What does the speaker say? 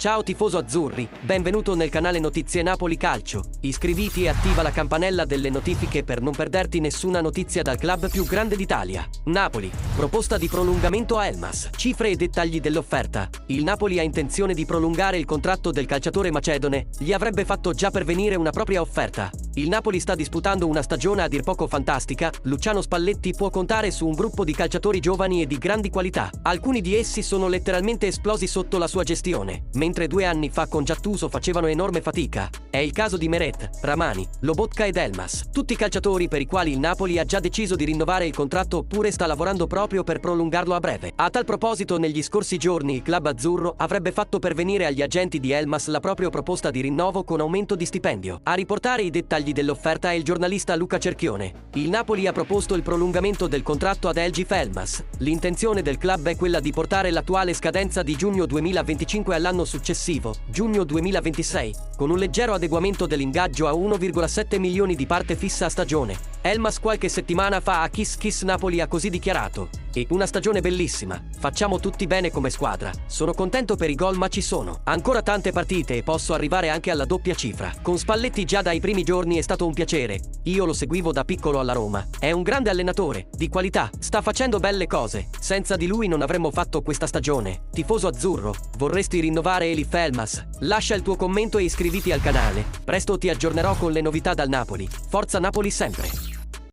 Ciao tifoso azzurri, benvenuto nel canale Notizie Napoli Calcio. Iscriviti e attiva la campanella delle notifiche per non perderti nessuna notizia dal club più grande d'Italia. Napoli, proposta di prolungamento a Elmas. Cifre e dettagli dell'offerta. Il Napoli ha intenzione di prolungare il contratto del calciatore macedone, gli avrebbe fatto già pervenire una propria offerta. Il Napoli sta disputando una stagione a dir poco fantastica, Luciano Spalletti può contare su un gruppo di calciatori giovani e di grandi qualità. Alcuni di essi sono letteralmente esplosi sotto la sua gestione, mentre 2 anni fa con Gattuso facevano enorme fatica. È il caso di Meret, Ramani, Lobotka ed Elmas, tutti calciatori per i quali il Napoli ha già deciso di rinnovare il contratto oppure sta lavorando proprio per prolungarlo a breve. A tal proposito, negli scorsi giorni il club azzurro avrebbe fatto pervenire agli agenti di Elmas la propria proposta di rinnovo con aumento di stipendio. A riportare i dettagli dell'offerta è il giornalista Luca Cerchione. Il Napoli ha proposto il prolungamento del contratto ad Elgif Elmas. L'intenzione del club è quella di portare l'attuale scadenza di giugno 2025 all'anno successivo, giugno 2026, con un leggero adeguamento dell'ingaggio a 1,7 milioni di parte fissa a stagione. Elmas qualche settimana fa a Kiss Kiss Napoli ha così dichiarato: "E una stagione bellissima, facciamo tutti bene come squadra, sono contento per i gol ma ci sono ancora tante partite e posso arrivare anche alla doppia cifra. Con Spalletti già dai primi giorni è stato un piacere, io lo seguivo da piccolo alla Roma, è un grande allenatore, di qualità, sta facendo belle cose, senza di lui non avremmo fatto questa stagione. Tifoso azzurro, vorresti rinnovare Elif Elmas? Lascia il tuo commento e iscriviti al canale, presto ti aggiornerò con le novità dal Napoli, forza Napoli sempre!"